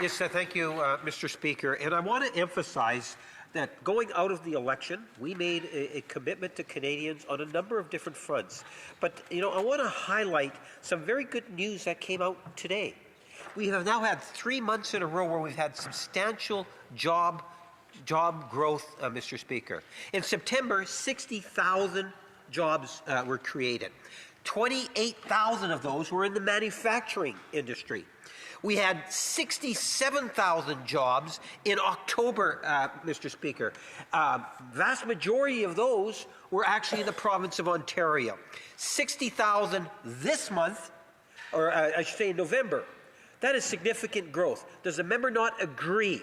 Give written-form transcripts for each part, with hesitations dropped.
Yes, thank you, Mr. Speaker. And I want to emphasize that going out of the election, we made a commitment to Canadians on a number of different fronts. But, I want to highlight some very good news that came out today. We have now had 3 months in a row where we've had substantial job growth, Mr. Speaker. In September, 60,000 jobs were created. 28,000 of those were in the manufacturing industry. We had 67,000 jobs in October, Mr. Speaker. Vast majority of those were actually in the province of Ontario. 60,000 this month, or I should say in November. That is significant growth. Does the member not agree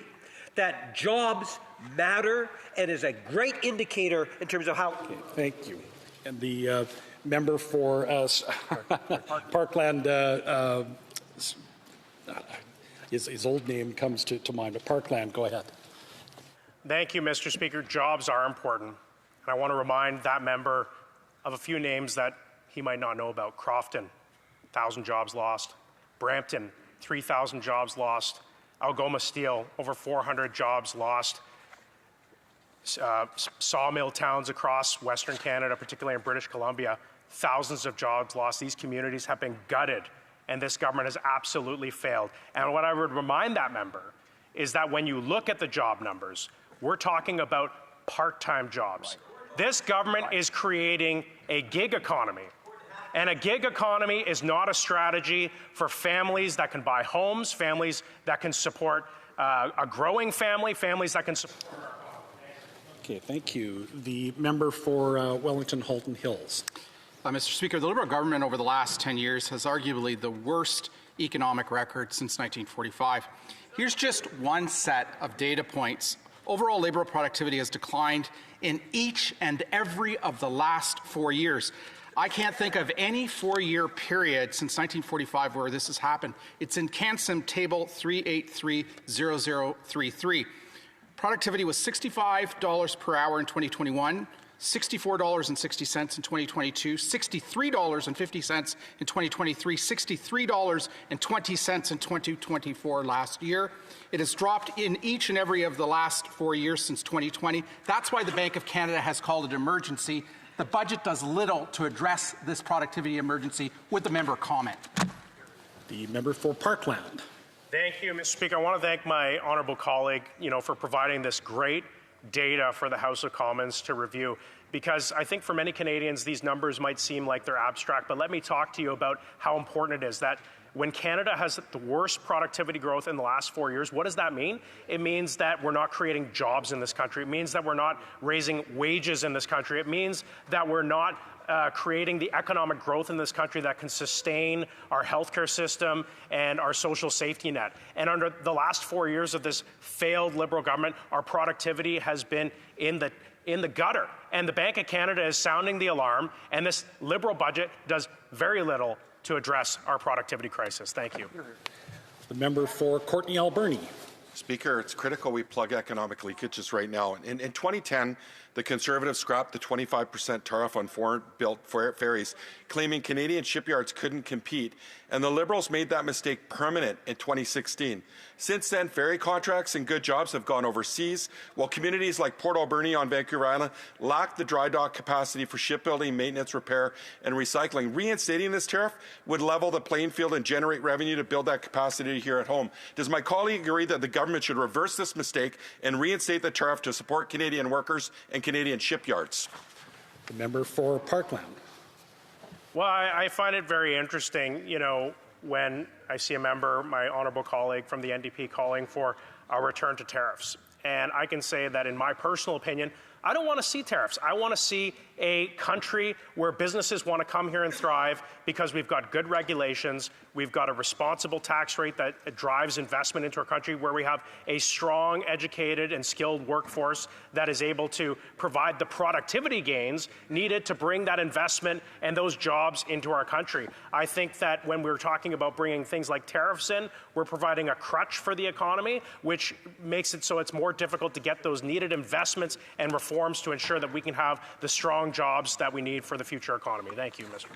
that jobs matter and is a great indicator in terms of how... Okay, thank you. And the member for Parkland... his old name comes to mind, but Parkland, go ahead. Thank you, Mr. Speaker. Jobs are important. And I want to remind that member of a few names that he might not know about. Crofton, 1,000 jobs lost. Brampton, 3,000 jobs lost. Algoma Steel, over 400 jobs lost. Sawmill towns across Western Canada, particularly in British Columbia, thousands of jobs lost. These communities have been gutted, and this government has absolutely failed. And what I would remind that member is that when you look at the job numbers, we're talking about part-time jobs. This government is creating a gig economy. And a gig economy is not a strategy for families that can buy homes, families that can support a growing family, families that can support... Okay, thank you. The member for Wellington Halton Hills. Mr. Speaker, the Liberal government over the last 10 years has arguably the worst economic record since 1945. Here's just one set of data points. Overall Liberal productivity has declined in each and every of the last 4 years. I can't think of any 4-year period since 1945 where this has happened. It's in CanSIM table 3830033. Productivity was $65 per hour in 2021. $64.60 in 2022, $63.50 in 2023, $63.20 in 2024 last year. It has dropped in each and every of the last 4 years since 2020. That's why the Bank of Canada has called it emergency. The budget does little to address this productivity emergency. Would the member comment? The member for Parkland. Thank you, Mr. Speaker. I want to thank my honourable colleague, for providing this great data for the House of Commons to review, because I think for many Canadians these numbers might seem like they're abstract, but let me talk to you about how important it is that when Canada has the worst productivity growth in the last 4 years, what does that mean? It means that we're not creating jobs in this country. It means that we're not raising wages in this country. It means that we're not creating the economic growth in this country that can sustain our healthcare system and our social safety net. And under the last 4 years of this failed Liberal government, our productivity has been in the gutter. And the Bank of Canada is sounding the alarm, and this Liberal budget does very little to address our productivity crisis. Thank you. The member for Courtenay Alberni. Speaker, it's critical we plug economic leakages right now. In 2010, the Conservatives scrapped the 25% tariff on foreign-built ferries, claiming Canadian shipyards couldn't compete, and the Liberals made that mistake permanent in 2016. Since then, ferry contracts and good jobs have gone overseas, while communities like Port Alberni on Vancouver Island lack the dry dock capacity for shipbuilding, maintenance, repair, and recycling. Reinstating this tariff would level the playing field and generate revenue to build that capacity here at home. Does my colleague agree that the government should reverse this mistake and reinstate the tariff to support Canadian workers and Canadian shipyards? The member for Parkland. Well, I find it very interesting, when I see a member, my honourable colleague from the NDP, calling for a return to tariffs. And I can say that in my personal opinion, I don't want to see tariffs. I want to see a country where businesses want to come here and thrive because we've got good regulations, we've got a responsible tax rate that drives investment into our country, where we have a strong, educated and skilled workforce that is able to provide the productivity gains needed to bring that investment and those jobs into our country. I think that when we're talking about bringing things like tariffs in, we're providing a crutch for the economy, which makes it so it's more difficult to get those needed investments and reforms to ensure that we can have the strong jobs that we need for the future economy. Thank you, Mr.